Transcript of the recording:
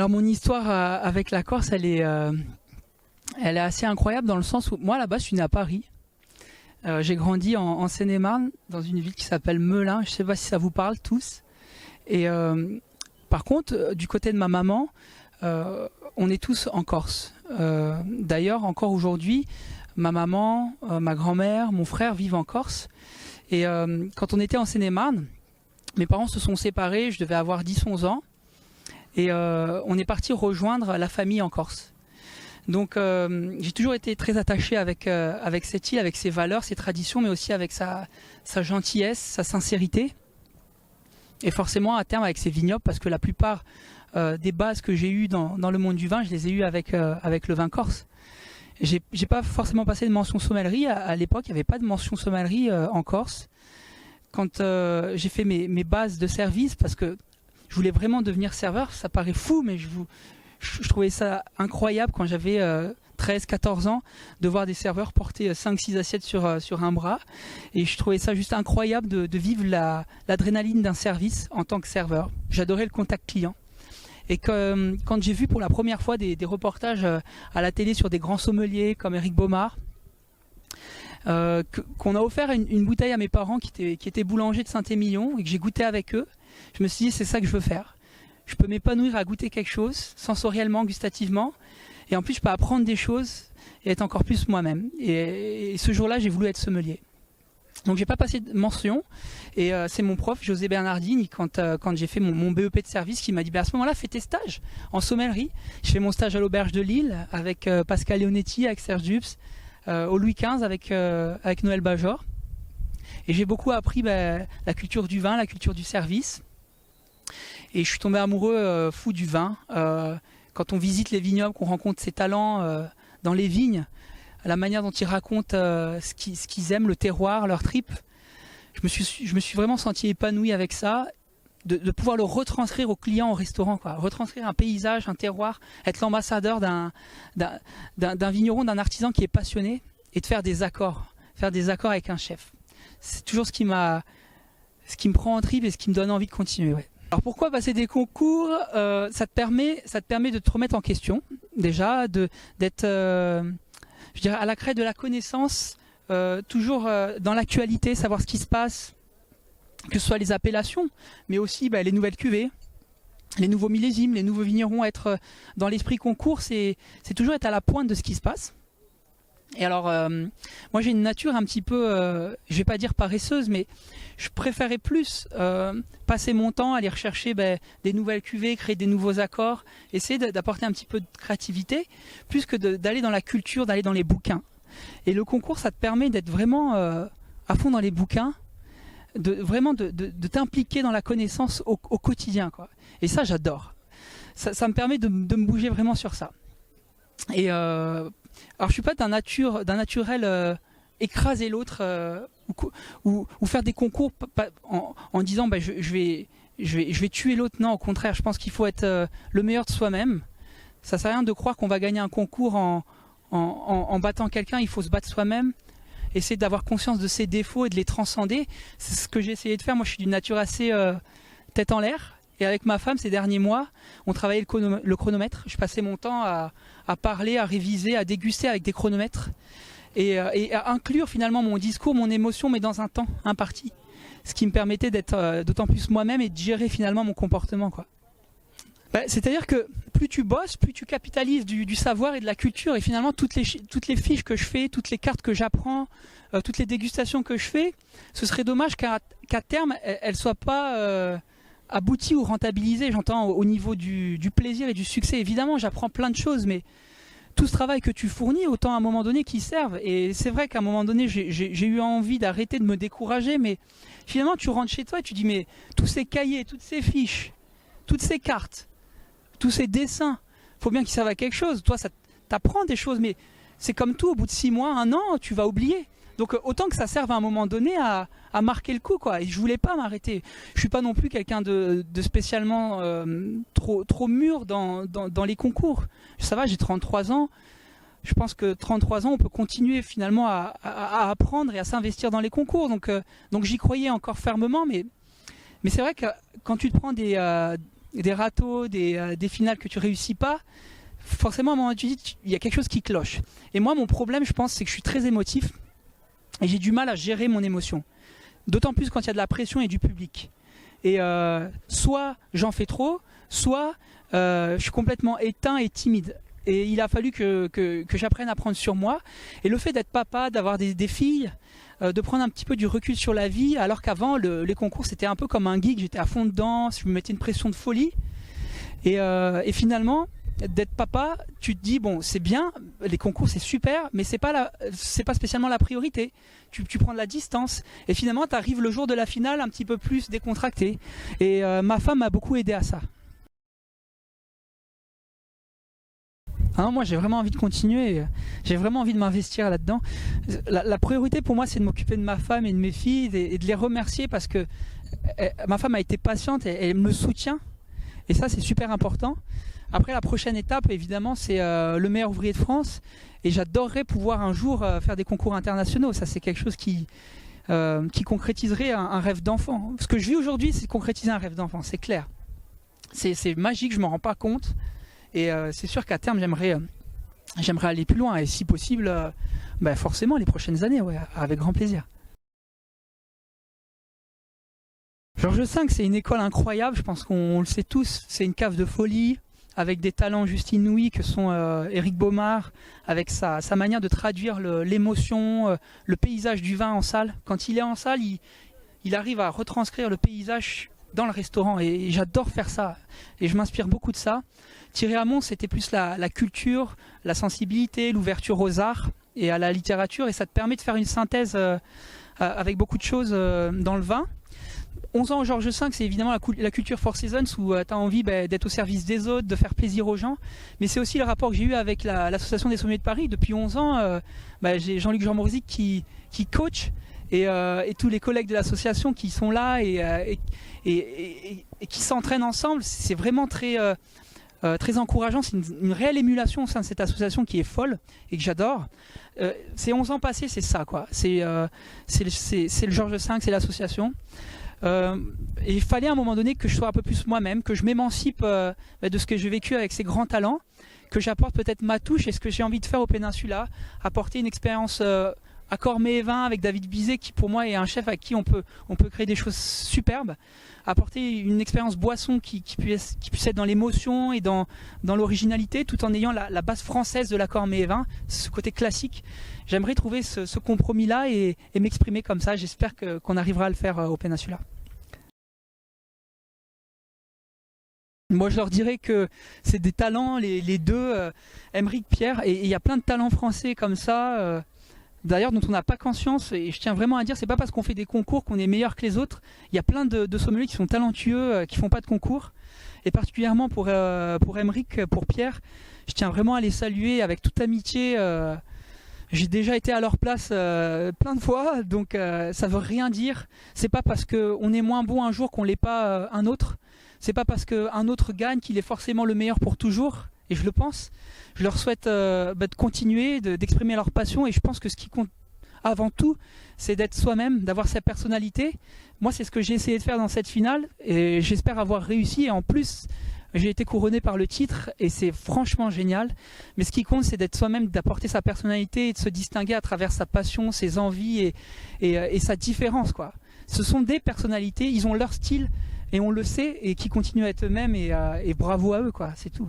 Alors mon histoire avec la Corse, elle est assez incroyable dans le sens où moi là-bas je suis né à Paris. J'ai grandi en Seine-et-Marne, dans une ville qui s'appelle Melun. Je ne sais pas si ça vous parle tous. Et par contre, du côté de ma maman, on est tous en Corse. D'ailleurs, encore aujourd'hui, ma maman, ma grand-mère, mon frère vivent en Corse. Et quand on était en Seine-et-Marne, mes parents se sont séparés, je devais avoir 10-11 ans. Et on est parti rejoindre la famille en Corse. Donc j'ai toujours été très attaché avec cette île, avec ses valeurs, ses traditions, mais aussi avec sa gentillesse, sa sincérité. Et forcément à terme avec ses vignobles, parce que la plupart des bases que j'ai eues dans le monde du vin, je les ai eues avec le vin corse. J'ai pas forcément passé de mention sommellerie. À l'époque, il n'y avait pas de mention sommellerie en Corse. Quand j'ai fait mes bases de service, parce que je voulais vraiment devenir serveur, ça paraît fou, mais je trouvais ça incroyable quand j'avais 13-14 ans de voir des serveurs porter 5-6 assiettes sur un bras. Et je trouvais ça juste incroyable de vivre l'adrénaline d'un service en tant que serveur. J'adorais le contact client. Et quand j'ai vu pour la première fois des reportages à la télé sur des grands sommeliers comme Éric Baumard, qu'on a offert une bouteille à mes parents qui étaient boulangers de Saint-Émilion et que j'ai goûté avec eux, je me suis dit c'est ça que je veux faire. Je peux m'épanouir à goûter quelque chose, sensoriellement, gustativement, et en plus je peux apprendre des choses et être encore plus moi-même. Et ce jour-là, j'ai voulu être sommelier. Donc j'ai pas passé de mention, et c'est mon prof, José Bernardini, quand j'ai fait mon BEP de service, qui m'a dit à ce moment-là, fais tes stages en sommellerie. Je fais mon stage à l'Auberge de Lille avec Pascal Leonetti, avec Serge Dupes, au Louis XV avec Noël Bajor. Et j'ai beaucoup appris la culture du vin, la culture du service. Et je suis tombé amoureux, fou du vin. Quand on visite les vignobles, qu'on rencontre ces talents dans les vignes, la manière dont ils racontent ce qu'ils aiment, le terroir, leur trip, je me suis vraiment senti épanoui avec ça, de pouvoir le retranscrire aux clients au restaurant, quoi. Retranscrire un paysage, un terroir, être l'ambassadeur d'un vigneron, d'un artisan qui est passionné, et de faire des accords avec un chef. C'est toujours ce qui me prend en trip et ce qui me donne envie de continuer. Ouais. Alors pourquoi passer des concours? Ça te permet de te remettre en question, déjà, d'être je dirais à la crête de la connaissance, toujours dans l'actualité, savoir ce qui se passe, que ce soit les appellations, mais aussi les nouvelles cuvées, les nouveaux millésimes, les nouveaux vignerons. Être dans l'esprit concours, c'est toujours être à la pointe de ce qui se passe. Et alors, moi j'ai une nature un petit peu, je vais pas dire paresseuse, mais je préférais plus passer mon temps à aller rechercher des nouvelles cuvées, créer des nouveaux accords, essayer d'apporter un petit peu de créativité, plus que d'aller dans la culture, d'aller dans les bouquins. Et le concours, ça te permet d'être vraiment à fond dans les bouquins, de t'impliquer dans la connaissance au quotidien, quoi. Et ça, j'adore. Ça me permet de me bouger vraiment sur ça. Et alors je suis pas d'un naturel écraser l'autre ou faire des concours en disant je vais tuer l'autre. Non, au contraire, je pense qu'il faut être le meilleur de soi-même. Ça sert à rien de croire qu'on va gagner un concours en battant quelqu'un. Il faut se battre soi-même, essayer d'avoir conscience de ses défauts et de les transcender. C'est ce que j'ai essayé de faire. Moi je suis d'une nature assez tête en l'air. Et avec ma femme, ces derniers mois, on travaillait le chronomètre. Je passais mon temps à parler, à réviser, à déguster avec des chronomètres et à inclure finalement mon discours, mon émotion, mais dans un temps imparti. Ce qui me permettait d'être d'autant plus moi-même et de gérer finalement mon comportement, quoi. C'est-à-dire que plus tu bosses, plus tu capitalises du savoir et de la culture. Et finalement, toutes les fiches que je fais, toutes les cartes que j'apprends, toutes les dégustations que je fais, ce serait dommage qu'à terme, elles ne soient pas abouti ou rentabilisé, j'entends au niveau du plaisir et du succès. Évidemment, j'apprends plein de choses, mais tout ce travail que tu fournis, autant à un moment donné qu'ils servent. Et c'est vrai qu'à un moment donné, j'ai eu envie d'arrêter de me décourager, mais finalement, tu rentres chez toi et tu dis, mais tous ces cahiers, toutes ces fiches, toutes ces cartes, tous ces dessins, faut bien qu'ils servent à quelque chose. Toi, ça t'apprend des choses, mais c'est comme tout, au bout de 6 mois, 1 an, tu vas oublier. Donc autant que ça serve à un moment donné à marquer le coup, quoi. Et je voulais pas m'arrêter. Je suis pas non plus quelqu'un de spécialement trop mûr dans les concours. Ça va, j'ai 33 ans. Je pense que 33 ans, on peut continuer finalement à apprendre et à s'investir dans les concours. Donc j'y croyais encore fermement, mais c'est vrai que quand tu te prends des râteaux, des finales que tu réussis pas, forcément à un moment donné, tu dis il y a quelque chose qui cloche. Et moi mon problème je pense c'est que je suis très émotif et j'ai du mal à gérer mon émotion. D'autant plus quand il y a de la pression et du public. Et soit j'en fais trop, soit je suis complètement éteint et timide. Et il a fallu que j'apprenne à prendre sur moi. Et le fait d'être papa, d'avoir des filles, de prendre un petit peu du recul sur la vie, alors qu'avant les concours c'était un peu comme un geek, j'étais à fond dedans, je me mettais une pression de folie. Et finalement, d'être papa, tu te dis bon c'est bien, les concours c'est super, mais c'est pas spécialement la priorité. Tu prends de la distance et finalement tu arrives le jour de la finale un petit peu plus décontracté. Et ma femme m'a beaucoup aidé à ça. Hein, moi j'ai vraiment envie de continuer, j'ai vraiment envie de m'investir là-dedans. La priorité pour moi c'est de m'occuper de ma femme et de mes filles et de les remercier parce que ma femme a été patiente et elle me soutient. Et ça c'est super important. Après la prochaine étape évidemment c'est le meilleur ouvrier de France. Et j'adorerais pouvoir un jour faire des concours internationaux. Ça c'est quelque chose qui concrétiserait un rêve d'enfant. Ce que je vis aujourd'hui c'est concrétiser un rêve d'enfant, c'est clair. C'est magique, je m'en rends pas compte. Et c'est sûr qu'à terme j'aimerais aller plus loin. Et si possible, forcément les prochaines années, ouais, avec grand plaisir. Georges V c'est une école incroyable, je pense qu'on le sait tous. C'est une cave de folie, avec des talents juste inouïs que sont Éric Baumard, avec sa manière de traduire l'émotion, le paysage du vin en salle. Quand il est en salle, il arrive à retranscrire le paysage dans le restaurant et j'adore faire ça. Et je m'inspire beaucoup de ça. Thierry Hamon, c'était plus la culture, la sensibilité, l'ouverture aux arts et à la littérature. Et ça te permet de faire une synthèse avec beaucoup de choses dans le vin. 11 ans au Georges V, c'est évidemment la culture Four Seasons où tu as envie d'être au service des autres, de faire plaisir aux gens. Mais c'est aussi le rapport que j'ai eu avec l'association des sommeliers de Paris. Depuis 11 ans, j'ai Jean-Luc Jean-Morzic qui coach et tous les collègues de l'association qui sont là et qui s'entraînent ensemble. C'est vraiment très encourageant. C'est une réelle émulation au sein de cette association qui est folle et que j'adore. Ces 11 ans passés, c'est ça, quoi. C'est le Georges V, c'est l'association. Et il fallait à un moment donné que je sois un peu plus moi-même, que je m'émancipe de ce que j'ai vécu avec ces grands talents, que j'apporte peut-être ma touche et ce que j'ai envie de faire au Péninsula, apporter une expérience à Cormet-et-Vin avec David Bizet qui pour moi est un chef avec qui on peut créer des choses superbes, apporter une expérience boisson qui puisse être dans l'émotion et dans l'originalité tout en ayant la base française de la Cormet-et-Vin, ce côté classique. J'aimerais trouver ce compromis-là et m'exprimer comme ça. J'espère qu'on arrivera à le faire au Péninsula. Moi je leur dirais que c'est des talents, les deux, Aymeric, Pierre, et il y a plein de talents français comme ça, d'ailleurs dont on n'a pas conscience, et je tiens vraiment à dire, c'est pas parce qu'on fait des concours qu'on est meilleur que les autres. Il y a plein de sommeliers qui sont talentueux, qui font pas de concours, et particulièrement pour Aymeric, pour Pierre, je tiens vraiment à les saluer avec toute amitié. J'ai déjà été à leur place plein de fois, donc ça veut rien dire. C'est pas parce qu'on est moins bon un jour qu'on l'est pas un autre. C'est pas parce qu'un autre gagne qu'il est forcément le meilleur pour toujours, et je le pense. Je leur souhaite de continuer, d'exprimer leur passion, et je pense que ce qui compte avant tout, c'est d'être soi-même, d'avoir sa personnalité. Moi, c'est ce que j'ai essayé de faire dans cette finale, et j'espère avoir réussi, et en plus, j'ai été couronné par le titre, et c'est franchement génial. Mais ce qui compte, c'est d'être soi-même, d'apporter sa personnalité, et de se distinguer à travers sa passion, ses envies, et sa différence, quoi. Ce sont des personnalités, ils ont leur style, et on le sait, et qui continuent à être eux-mêmes, et bravo à eux, quoi, c'est tout.